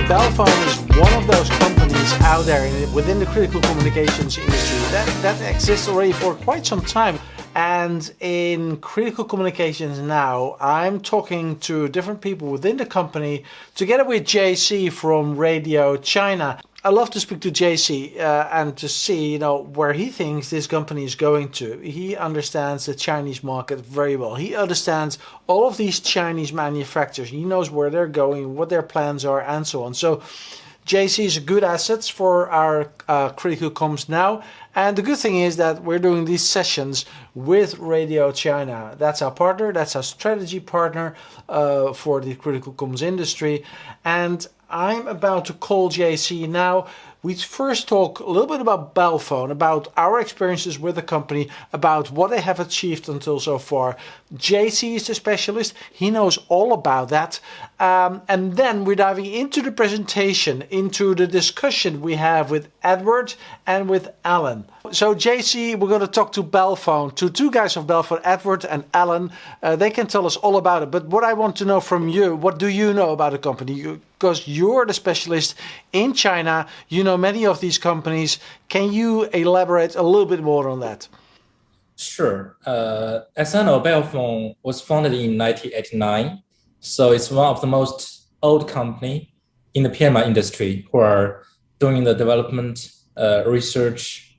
BelFone is one of those companies out there within the critical communications industry that exists already for quite some time. And in critical communications now, I'm talking to different people within the company, together with JC from Radio China. I love to speak to JC and to see, where he thinks this company is going to. He understands the Chinese market very well. He understands all of these Chinese manufacturers. He knows where they're going, what their plans are, and so on. So JC is a good asset for our critical comms now. And the good thing is that we're doing these sessions with Radio China. That's our partner. That's our strategy partner for the critical comms industry. And I'm about to call JC now. We first talk a little bit about BelFone, about our experiences with the company, about what they have achieved until so far. JC is the specialist. He knows all about that. And then we're diving into the presentation, into the discussion we have with Edward and with Allen. So JC, we're going to talk to BelFone, to two guys of BelFone, Edward and Allen. They can tell us all about it. But what I want to know from you, what do you know about the company? Because you're the specialist in China, you know many of these companies. Can you elaborate a little bit more on that? Sure. As I know, BelFone was founded in 1989. So it's one of the most old company in the PMR industry who are doing the development, research,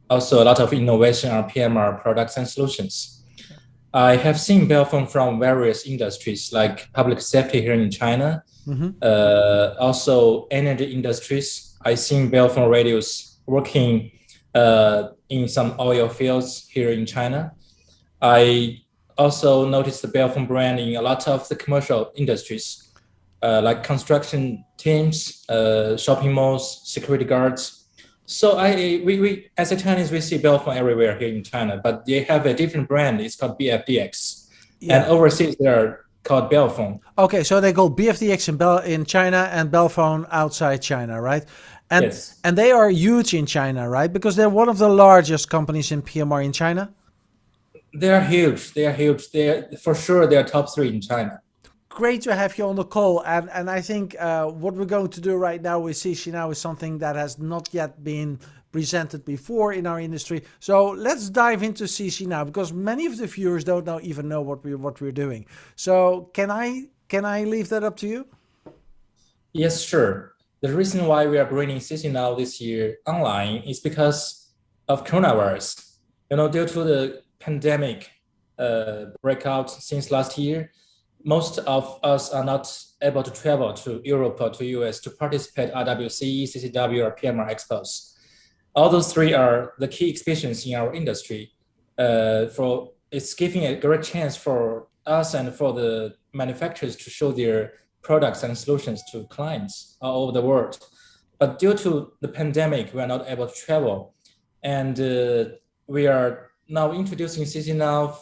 also a lot of innovation on PMR products and solutions. I have seen BelFone from various industries like public safety here in China, also energy industries. I've seen BelFone radios working in some oil fields here in China. I also noticed the BelFone brand in a lot of the commercial industries, like construction teams, shopping malls, security guards. So we as a Chinese, we see BelFone everywhere here in China, but they have a different brand. It's called BFDX. Yeah. And overseas, they are called BelFone. Okay, so they call BFDX in China and BelFone outside China, right? And, yes. And they are huge in China, right? Because they're one of the largest companies in PMR in China. They are huge. They are huge. For sure, they are top 3 in China. Great to have you on the call. And I think what we're going to do right now with CCNow is something that has not yet been presented before in our industry. So let's dive into CCNow, because many of the viewers don't even know what we're doing. So can I leave that up to you? Yes, sure. The reason why we are bringing CCNow this year online is because of coronavirus. Due to the pandemic breakout since last year, most of us are not able to travel to Europe or to US to participate at RWCE, CCW, or PMR expos. All those 3 are the key exhibitions in our industry. It's giving a great chance for us and for the manufacturers to show their products and solutions to clients all over the world. But due to the pandemic, we are not able to travel. And we are now introducing CCNow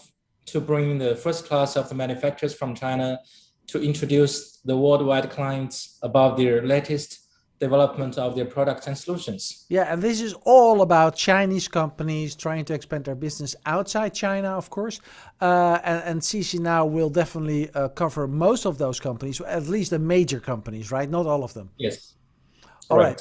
to bring the first class of the manufacturers from China to introduce the worldwide clients about their latest development of their products and solutions. Yeah, and this is all about Chinese companies trying to expand their business outside China, of course. And CCNow will definitely cover most of those companies, at least the major companies, right? Not all of them. Yes. All right.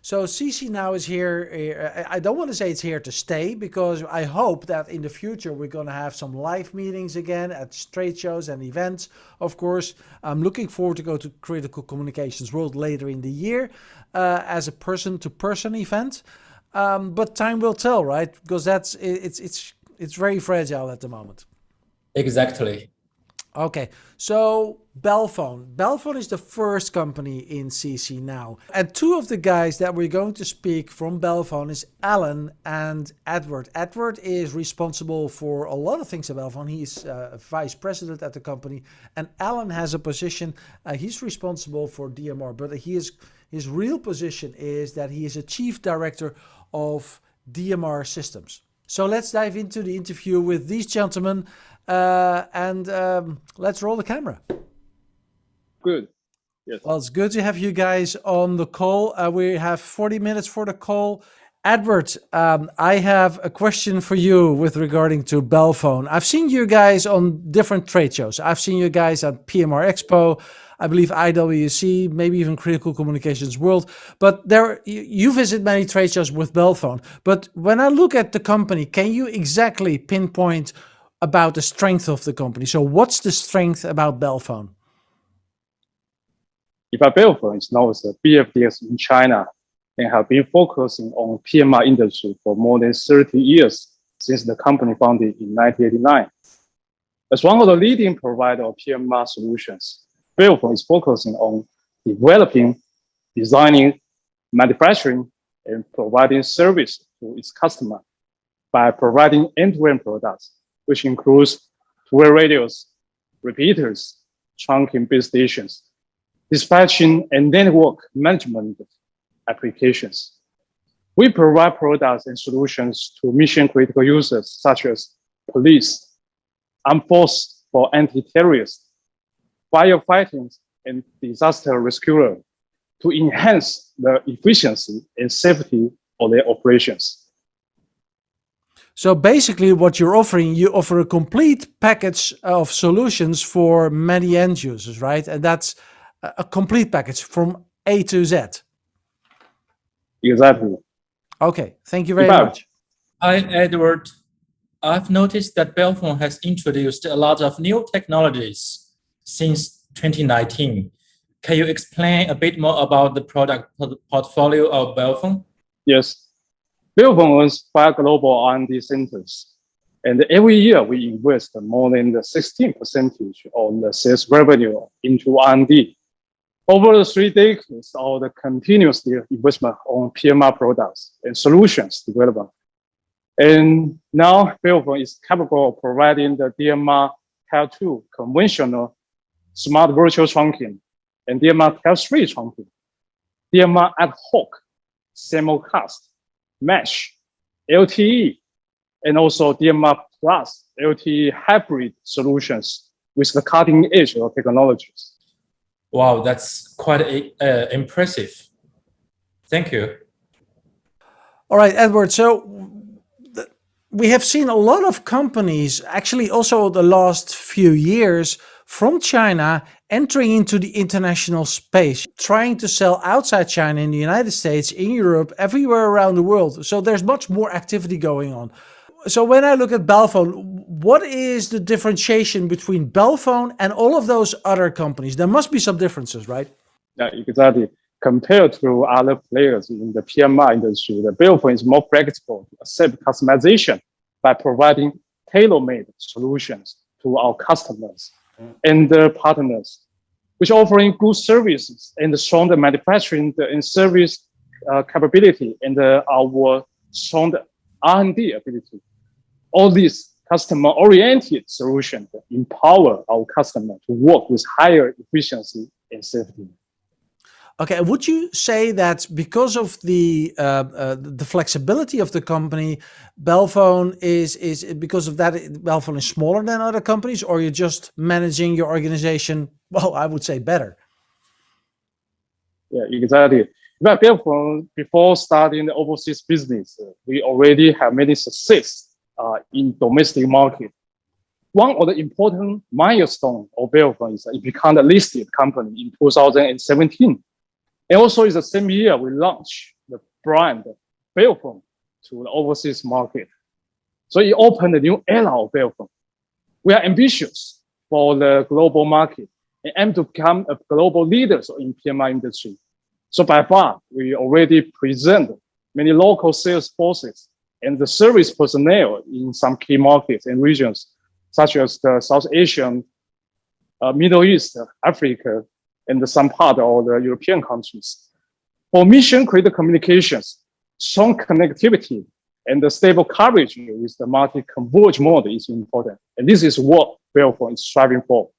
So CCNow is here. I don't want to say it's here to stay, because I hope that in the future we're going to have some live meetings again at trade shows and events. Of course, I'm looking forward to go to Critical Communications World later in the year as a person-to-person event. But time will tell, right? Because it's very fragile at the moment. Exactly. Okay, so BelFone. BelFone is the first company in CCNow. And 2 of the guys that we're going to speak from BelFone is Allen and Edward. Edward is responsible for a lot of things at BelFone. He's vice president at the company. And Allen has a position, he's responsible for DMR, but his real position is that he is a chief director of DMR systems. So let's dive into the interview with these gentlemen. And let's roll the camera. Good. Yes. Well, it's good to have you guys on the call. We have 40 minutes for the call. Edward, I have a question for you with regarding to BelFone. I've seen you guys on different trade shows. I've seen you guys at PMR Expo. I believe IWC, maybe even Critical Communications World. But there, you visit many trade shows with BelFone. But when I look at the company, can you exactly pinpoint about the strength of the company? So what's the strength about BelFone? BelFone is known as the BFDX in China and have been focusing on PMR industry for more than 30 years since the company founded in 1989. As one of the leading providers of PMR solutions, BelFone is focusing on developing, designing, manufacturing, and providing service to its customer by providing end-to-end products, which includes two-way radios, repeaters, trunking base stations, dispatching and network management applications. We provide products and solutions to mission-critical users such as police, armed forces for anti-terrorists, firefighting, and disaster rescue to enhance the efficiency and safety of their operations. So basically what you're offering, you offer a complete package of solutions for many end users, right? And that's a complete package from A to Z. Exactly. Okay, thank you very much. Hi, Edward. I've noticed that BelFone has introduced a lot of new technologies since 2019. Can you explain a bit more about the product portfolio of BelFone? Yes. BelFone owns 5 global R&D centers, and every year we invest more than the 16% of the sales revenue into R&D. Over the 3 decades of the continuous investment on PMR products and solutions development. And now BelFone is capable of providing the DMR Tier 2 conventional smart virtual trunking and DMR Tier 3 trunking, DMR ad hoc, simulcast, mesh, LTE, and also DMR plus LTE hybrid solutions with the cutting edge of technologies. Wow, that's quite impressive. Thank you. All right, Edward. So we have seen a lot of companies, actually also the last few years, from China entering into the international space, trying to sell outside China in the United States, in Europe, everywhere around the world. So there's much more activity going on. So when I look at BelFone, what is the differentiation between BelFone and all of those other companies? There must be some differences, right? Yeah, exactly. Compared to other players in the PMR industry, the BelFone is more flexible to accept customization by providing tailor-made solutions to our customers and their partners, which offering good services and stronger manufacturing and service capability and our stronger R&D ability. All these customer-oriented solutions empower our customer to work with higher efficiency and safety. Okay, would you say that because of the flexibility of the company, BelFone is because of that, BelFone is smaller than other companies, or you're just managing your organization, well, I would say better? Yeah, exactly. But BelFone, before starting the overseas business, we already have many success in domestic market. One of the important milestones of BelFone is it became a listed company in 2017. And also it's the same year we launched the brand BelFone to the overseas market. So it opened a new era of BelFone. We are ambitious for the global market and aim to become a global leader in PMI industry. So by far, we already present many local sales forces and the service personnel in some key markets and regions, such as the South Asian, Middle East, Africa, and some part of the European countries. For mission-critical communications, strong connectivity and the stable coverage with the multi-converged mode is important. And this is what BelFone is striving for.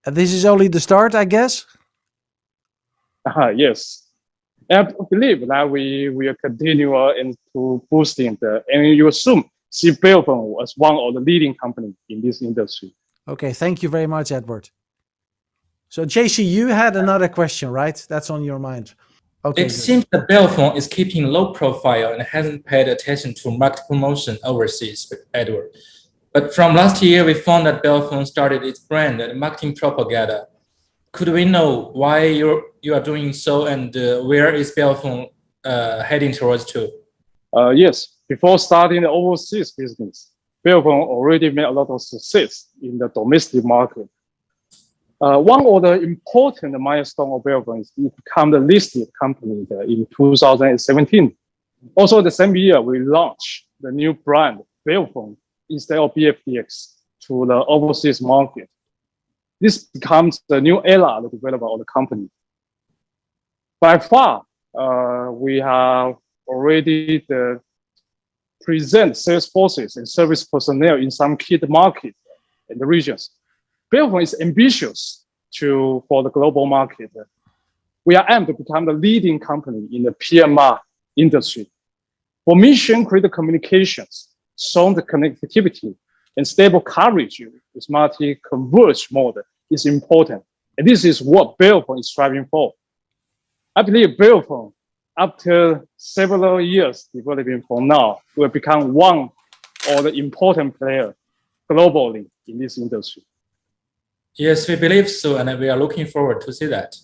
And this is only the start, I guess? Yes. And I believe that we will continue into boosting and you soon see BelFone as one of the leading companies in this industry. Okay, thank you very much, Edward. So JC, you had another question, right? That's on your mind. Okay. It seems that BelFone is keeping low profile and hasn't paid attention to market promotion overseas, Edward. But from last year, we found that BelFone started its brand and marketing propaganda. Could we know why you are doing so, and where is BelFone heading towards to? Yes, before starting the overseas business, BelFone already made a lot of success in the domestic market. One of the important milestones of BelFone is to become the listed company in 2017. Also, the same year, we launched the new brand, BelFone, instead of BFDX, to the overseas market. This becomes the new era of the development of the company. By far, we have already present sales forces and service personnel in some key markets and the regions. BelFone is ambitious for the global market. We are aimed to become the leading company in the PMR industry. For mission-critical communications, sound connectivity, and stable coverage with multi-converged mode is important. And this is what BelFone is striving for. I believe BelFone, after several years developing from now, will become one of the important players globally in this industry. Yes, we believe so, and we are looking forward to see that.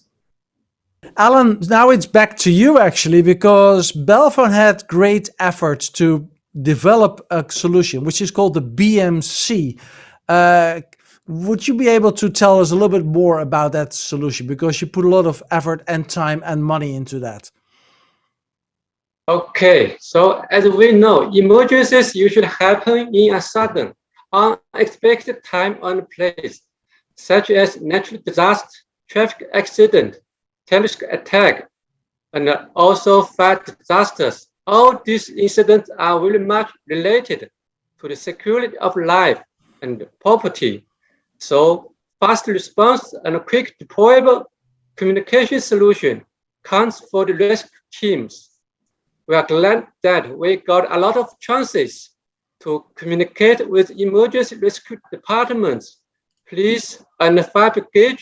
Allen, now it's back to you actually, because BelFone had great efforts to develop a solution which is called the BMC. Would you be able to tell us a little bit more about that solution, because you put a lot of effort and time and money into that? Okay, so as we know, emergencies usually happen in a sudden, unexpected time and place, such as natural disaster, traffic accident, terrorist attack, and also fire disasters. All these incidents are very much related to the security of life and property. So fast response and quick deployable communication solution counts for the rescue teams. We are glad that we got a lot of chances to communicate with emergency rescue departments, police and fire brigade,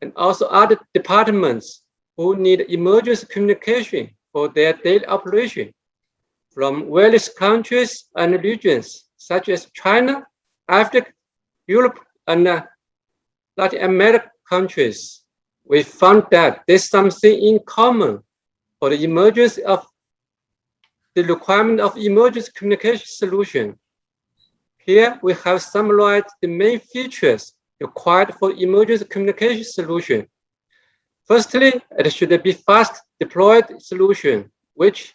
and also other departments who need emergency communication for their daily operation from various countries and regions such as China, Africa, Europe, and Latin American countries. We found that there's something in common for the emergency of the requirement of emergency communication solution. Here we have summarized the main features required for emergency communication solution. Firstly, it should be fast deployed solution, which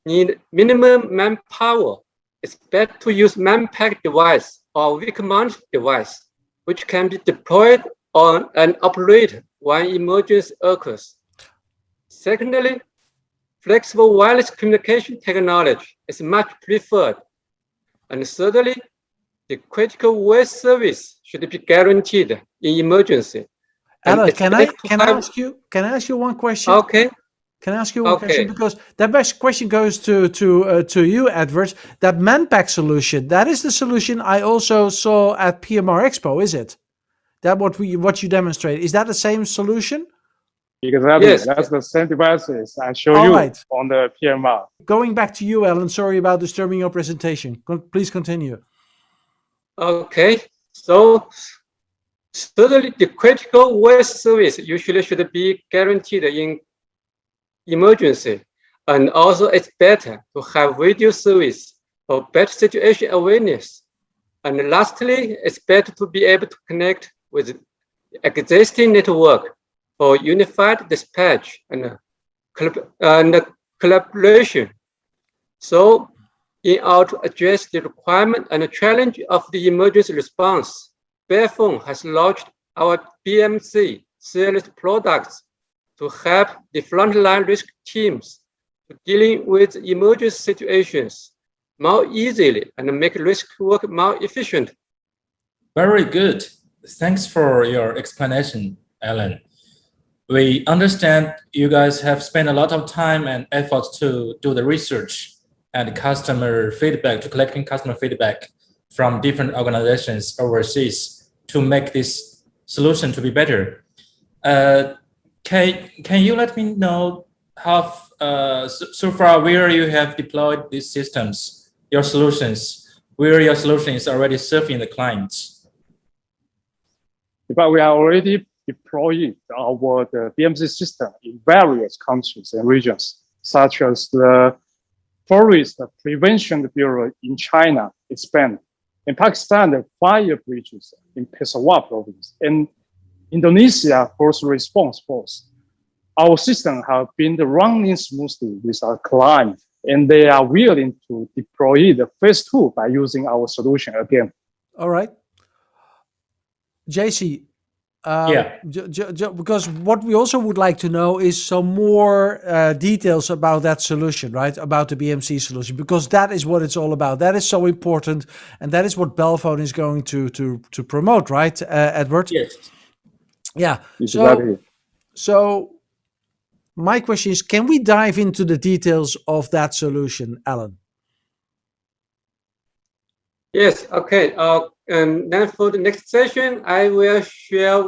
need minimum manpower. It's better to use man-packed device or weak-mount device, which can be deployed on and operated when emergency occurs. Secondly, flexible wireless communication technology is much preferred. And thirdly, the critical voice service should be guaranteed in emergency. Allen, can I ask you one question? Okay. Can I ask you one question? Because that best question goes to you, Edward. That man-pack solution, that is the solution I also saw at PMR Expo, is it? That what you demonstrate, is that the same solution? Exactly. Yes. That's the same devices I show you on the PMR. Going back to you, Allen, sorry about disturbing your presentation. Please continue. Okay, so certainly the critical voice service usually should be guaranteed in emergency. And also it's better to have video service for better situation awareness. And lastly, it's better to be able to connect with existing network for unified dispatch and collaboration. So in order to address the requirement and the challenge of the emergency response, BelFone has launched our BMC series products to help the frontline risk teams dealing with emergency situations more easily and make risk work more efficient. Very good. Thanks for your explanation, Allen. We understand you guys have spent a lot of time and efforts to do the research and customer feedback, to collecting customer feedback from different organizations overseas to make this solution to be better. Can you let me know how so far where you have deployed these systems, your solutions, where your solution is already serving the clients? But we are already deployed the BMC system in various countries and regions, such as the Forest Prevention Bureau in China, expand. In Pakistan, the fire bridges in Peshawar province, and Indonesia First Response Force. Our system have been running smoothly with our client, and they are willing to deploy the phase 2 by using our solution again. All right. JC, because what we also would like to know is some more details about that solution, right? About the BMC solution, because that is what it's all about. That is so important, and that is what BelFone is going to promote, right, Edward? Yes. Yeah. Exactly. So my question is, can we dive into the details of that solution, Alan? Yes, okay. And then for the next session, I will share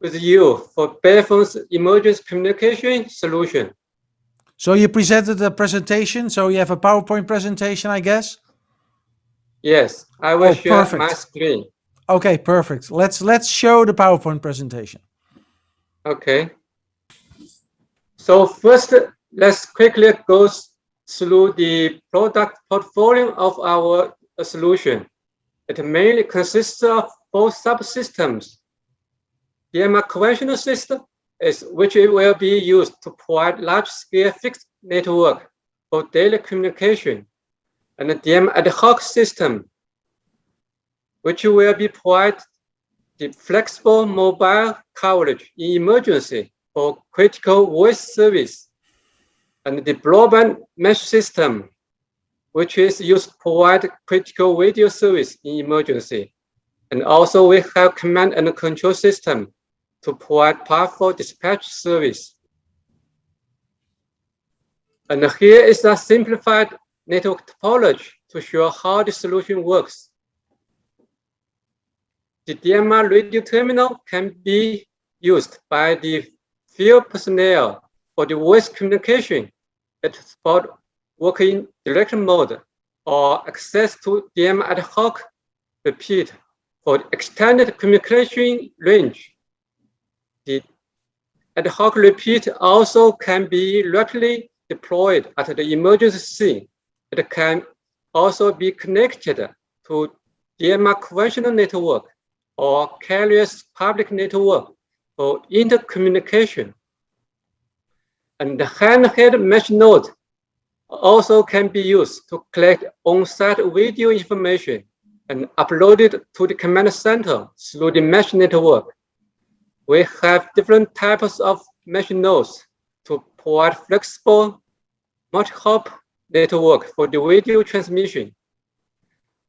with you for BelFone's emergency communication solution. So you presented a presentation, so you have a PowerPoint presentation, I guess? Yes, I will share perfect. my screen. Okay, perfect. Let's show the PowerPoint presentation. Okay. So first, let's quickly go through the product portfolio of our solution. It mainly consists of 4 subsystems. The DMR conventional system is which will be used to provide large-scale fixed network for daily communication, and the DMR ad hoc system, which will be provide the flexible mobile coverage in emergency for critical voice service, and the broadband mesh system, which is used to provide critical video service in emergency. And also we have command and control system to provide powerful dispatch service. And here is a simplified network topology to show how the solution works. The DMR radio terminal can be used by the field personnel for the voice communication that support working direct mode, or access to DMR ad hoc repeat for extended communication range. The ad hoc repeat also can be rapidly deployed at the emergency scene. It can also be connected to DMR conventional network or carrier's public network for intercommunication. And the handheld mesh node also can be used to collect on-site video information and upload it to the command center through the mesh network. We have different types of mesh nodes to provide flexible multi-hop network for the video transmission.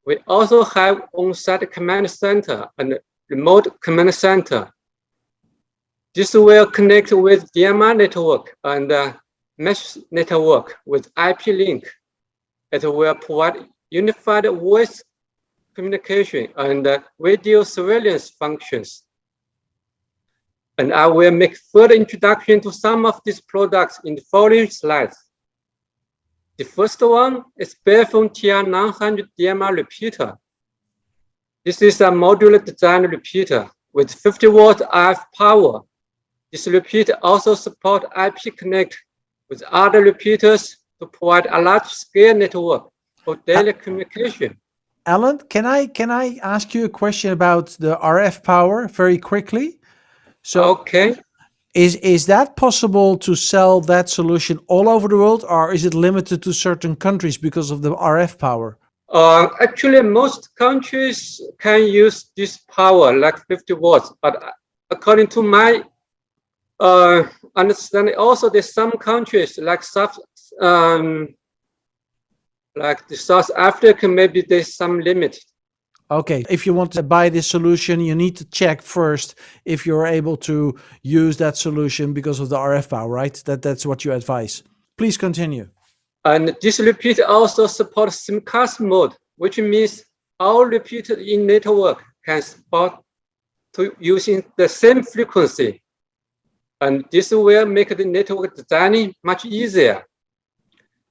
We also have on-site command center and remote command center. This will connect with DMR network and mesh network with IP link. It will provide unified voice communication and video surveillance functions. And I will make further introduction to some of these products in the following slides. The first one is BelFone TR900 DMR repeater. This is a modular design repeater with 50 watt RF power. This repeater also supports IP Connect with other repeaters to provide a large-scale network for daily communication. Alan, can I ask you a question about the RF power very quickly? So, okay. Is that possible to sell that solution all over the world, or is it limited to certain countries because of the RF power? Actually, most countries can use this power, like 50 watts. But according to my understanding, also there's some countries like the South Africa, maybe there's some limit. Okay, if you want to buy this solution, you need to check first if you're able to use that solution because of the RF power, right? That's what you advise. Please continue. And this repeater also supports simulcast mode, which means all repeaters in network can support to using the same frequency. And this will make the network designing much easier.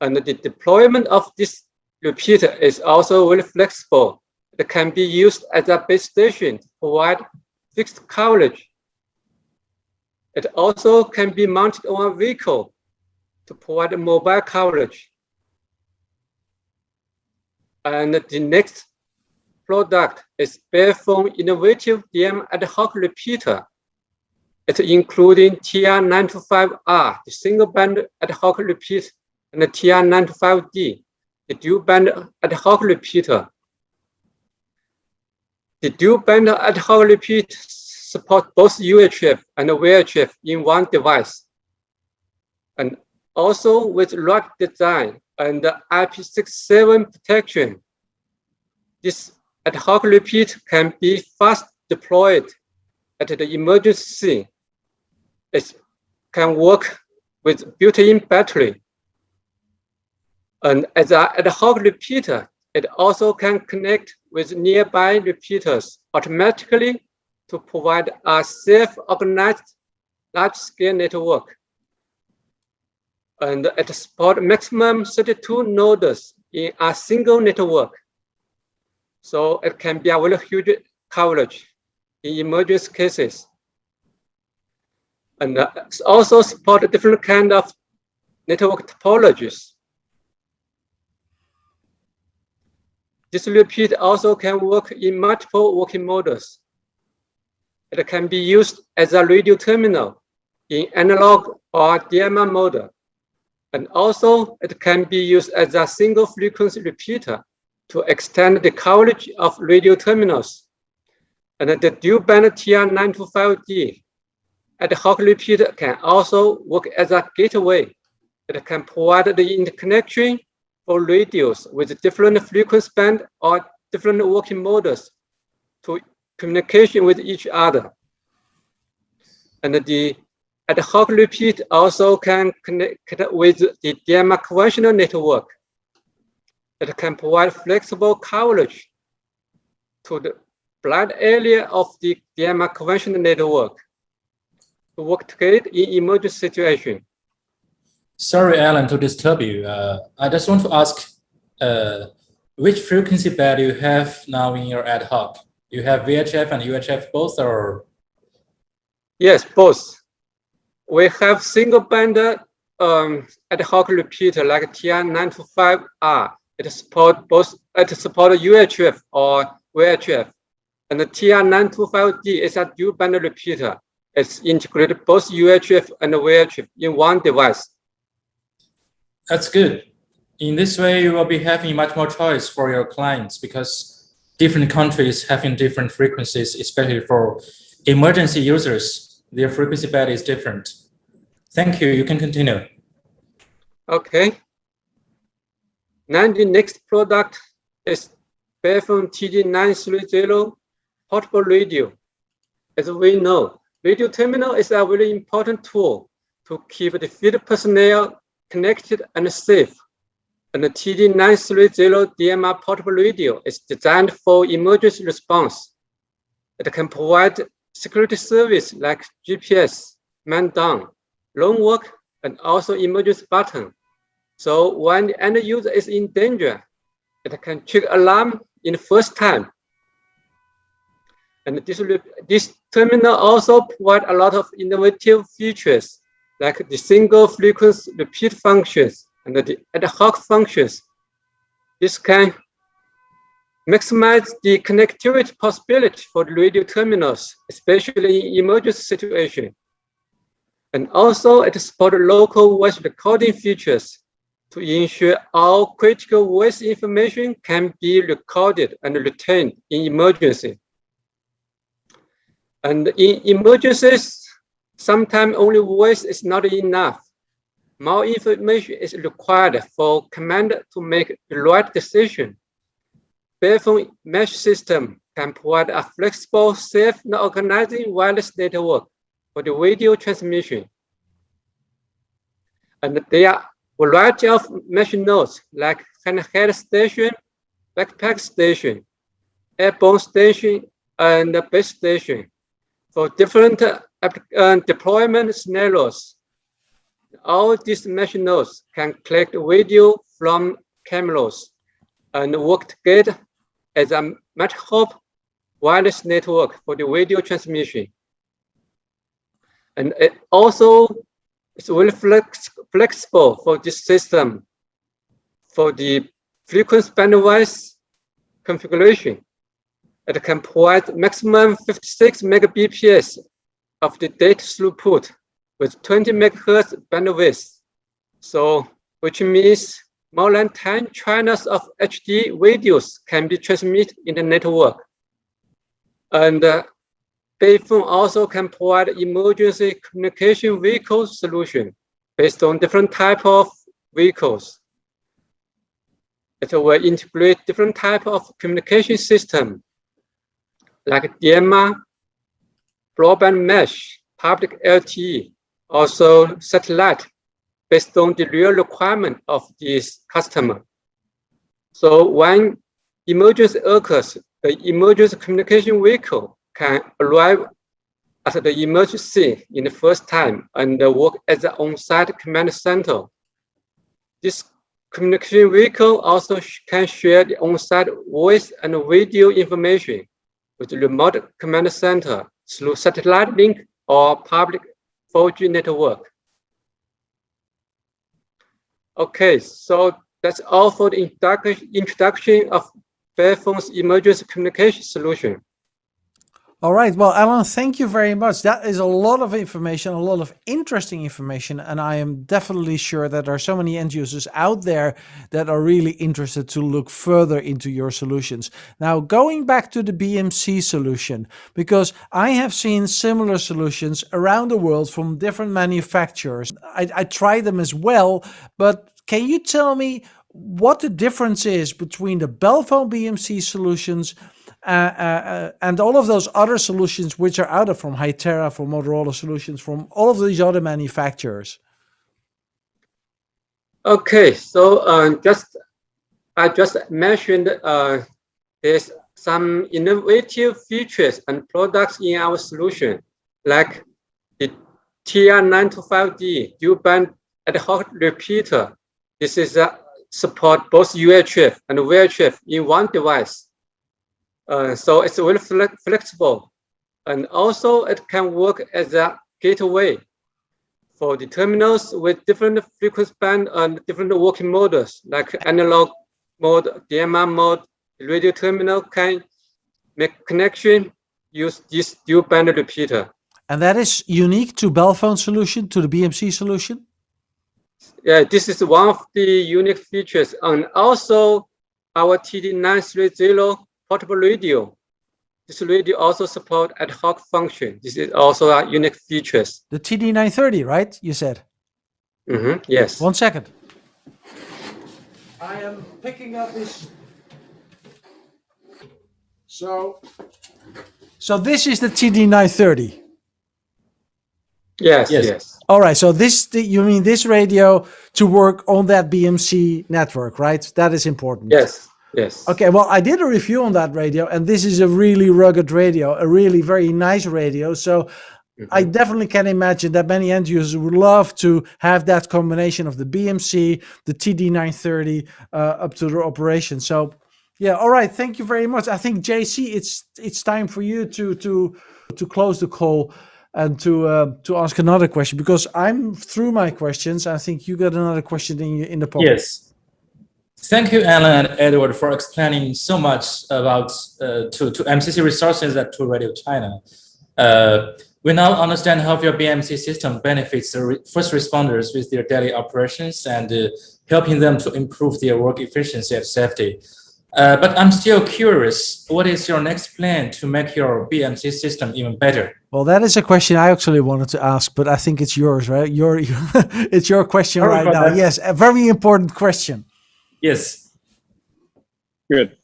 And the deployment of this repeater is also very flexible. It can be used as a base station to provide fixed coverage It also can be mounted on a vehicle to provide mobile coverage. And the next product is BelFone innovative DM ad hoc repeater. It's including TR925R, the single band ad hoc repeat, and the TR925D, the dual band ad hoc repeater. The dual band ad hoc repeat support both UHF and VHF in one device. And also with rugged design and IP67 protection, this ad hoc repeat can be fast deployed at the emergency. It can work with built-in battery. And as an ad hoc repeater, it also can connect with nearby repeaters automatically to provide a self-organized large-scale network. And it supports maximum 32 nodes in a single network. So it can be a very huge coverage in emergency cases. And also support different kind of network topologies. This repeat also can work in multiple working modes. It can be used as a radio terminal in analog or DMR mode. And also it can be used as a single frequency repeater to extend the coverage of radio terminals. And the dual band TR925D ad hoc repeater can also work as a gateway. It can provide the interconnection for radios with different frequency band or different working modes to communication with each other. And the ad hoc repeat also can connect with the DMR conventional network. It can provide flexible coverage to the blind area of the DMR conventional network to work together in emergency situation. Sorry, Alan, to disturb you. I just want to ask which frequency band you have now in your ad hoc? You have VHF and UHF both, or? Yes, both. We have single band ad hoc repeater like TR925R. It supports both. It supports UHF or VHF, and the TR925D is a dual band repeater. It's integrated both UHF and VHF in one device. That's good. In this way, you will be having much more choice for your clients because different countries having different frequencies, especially for emergency users, their frequency band is different. Thank you. You can continue. Okay. Now the next product is BelFone TD930 portable radio. As we know, radio terminal is a very important tool to keep the field personnel connected and safe. And the TD930 DMR portable radio is designed for emergency response. It can provide security service like GPS, man down, lone work, and also emergency button. So when the end user is in danger, it can trigger alarm in the first time. And this terminal also provides a lot of innovative features like the single frequency repeat functions and the ad hoc functions. This can maximize the connectivity possibility for the radio terminals, especially in emergency situations. And also it supports local voice recording features to ensure all critical voice information can be recorded and retained in emergency. And in emergencies, sometimes only voice is not enough. More information is required for commander to make the right decision. BelFone mesh system can provide a flexible, safe, and organizing wireless network for the radio transmission. And there are a variety of mesh nodes like handheld station, backpack station, airborne station, and base station for different deployment scenarios. All these mesh nodes can collect video from cameras and work together as a multi-hop wireless network for the video transmission. And it also is very flexible for this system for the frequency bandwidth configuration. It can provide maximum 56 megabps of the data throughput with 20 megahertz bandwidth. So, which means more than 10 channels of HD videos can be transmitted in the network. And BelFone also can provide emergency communication vehicle solution based on different type of vehicles. It will integrate different type of communication system like DMR, broadband mesh, public LTE, also satellite, based on the real requirement of this customer. So when emergency occurs, the emergency communication vehicle can arrive at the emergency in the first time and work as an on-site command center. This communication vehicle also can share the on-site voice and video information with the remote command center through satellite link or public 4G network. Okay, so that's all for the introduction of BelFone's emergency communication solution. All right. Well, Alan, thank you very much. That is a lot of information, a lot of interesting information. And I am definitely sure that there are so many end users out there that are really interested to look further into your solutions. Now, going back to the BMC solution, because I have seen similar solutions around the world from different manufacturers. I tried them as well, but can you tell me what the difference is between the BelFone BMC solutions and all of those other solutions which are out there from Hytera, from Motorola Solutions, from all of these other manufacturers? Okay, so I just mentioned there's some innovative features and products in our solution, like the TR925D dual band ad hoc repeater. This is support both UHF and VHF in one device. So it's very flexible, and also it can work as a gateway for the terminals with different frequency band and different working modes, like analog mode, DMR mode. The radio terminal can make connection, use this dual band repeater. And that is unique to BelFone solution, to the BMC solution? Yeah, this is one of the unique features, and also our TD930 portable radio. This radio also supports ad hoc function. This is also a unique features. The TD930, right? You said? Mm-hmm, yes. 1 second. I am picking up this. So this is the TD930. Yes. All right. So you mean this radio to work on that BMC network, right? That is important. Yes. Okay, well, I did a review on that radio, and this is a really rugged radio, a really very nice radio. So I definitely can imagine that many end users would love to have that combination of the BMC, the TD930 up to their operation. So yeah, all right, thank you very much. I think, JC, it's time for you to close the call and to ask another question, because I'm through my questions. I think you got another question in the pocket. Yes. Thank you, Alan and Edward, for explaining so much about to MCCResources at to Radio China. We now understand how your BMC system benefits the first responders with their daily operations and helping them to improve their work efficiency and safety. But I'm still curious, what is your next plan to make your BMC system even better? Well, that is a question I actually wanted to ask, but I think it's yours, right? It's your question right now. That. Yes, a very important question. Yes. Good.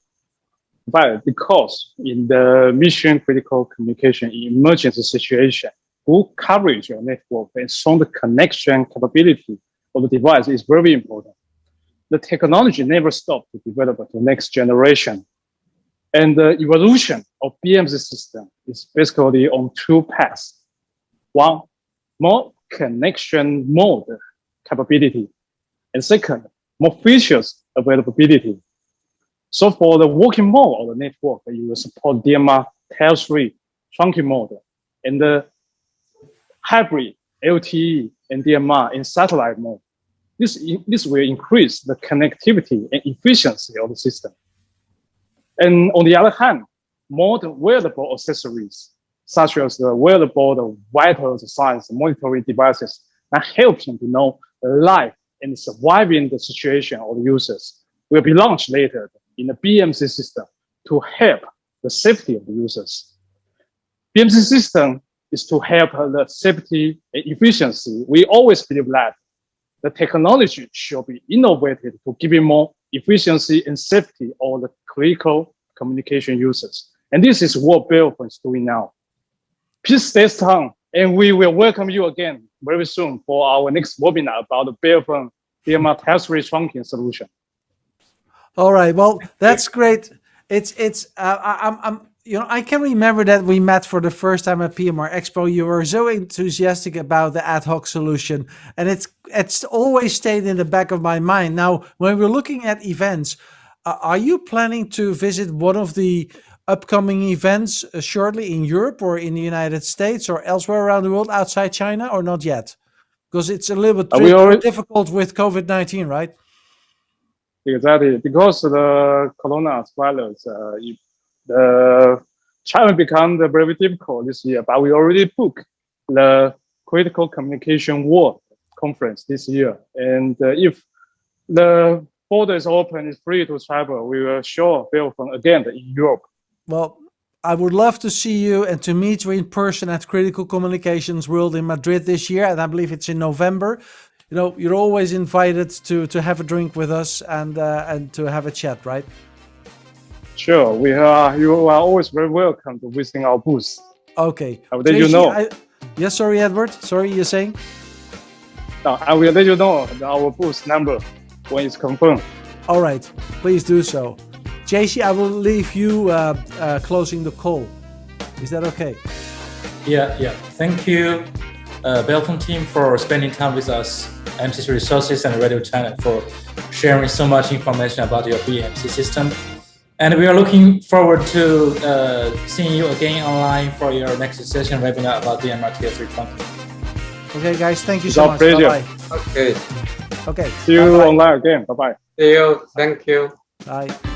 But because in the mission critical communication in emergency situation, good coverage of network and strong connection capability of the device is very important. The technology never stopped to develop the next generation. And the evolution of BMC system is basically on two paths. One, more connection mode capability. And second, more features availability. So for the working mode of the network, you will support DMR, Tail 3, trunking mode, and the hybrid LTE and DMR in satellite mode. This will increase the connectivity and efficiency of the system. And on the other hand, modern wearable accessories, such as the wearable, the vital signs monitoring devices, that helps them to know the life and surviving the situation of the users, will be launched later in the BMC system to help the safety of the users. BMC system is to help the safety and efficiency. We always believe that the technology should be innovated to give it more efficiency and safety of the critical communication users. And this is what BelFone is doing now. Please stay strong, and we will welcome you again very soon for our next webinar about the BelFone DMR terrestrial trunking solution. All right. Well, that's great. I can remember that we met for the first time at PMR Expo. You were so enthusiastic about the ad hoc solution, and it's always stayed in the back of my mind. Now, when we're looking at events, are you planning to visit one of the upcoming events shortly in Europe or in the United States or elsewhere around the world outside China, or not yet? Because it's a little bit difficult with COVID-19, right? Exactly, because the coronavirus, China become very difficult this year, but we already booked the Critical Communication World Conference this year. And if the border is open, it's free to travel, we will show BelFone again in Europe. Well, I would love to see you and to meet you in person at Critical Communications World in Madrid this year, and I believe it's in November. You know, you're always invited to have a drink with us and to have a chat, right? Sure, you are always very welcome to visiting our booth. Okay. I will let you know. Yes, sorry, Edward. Sorry, you're saying? No, I will let you know our booth number when it's confirmed. All right, please do so. Jesse, I will leave you closing the call. Is that okay? Yeah. Thank you, BelFone team, for spending time with us, MCCResources and Radio China, for sharing so much information about your BMC system. And we are looking forward to seeing you again online for your next session webinar about DMR Tier 3 trunking. Okay, guys, thank you so much. Bye-bye. Okay. Okay. See you online again. Bye-bye. See you. Thank you. Bye.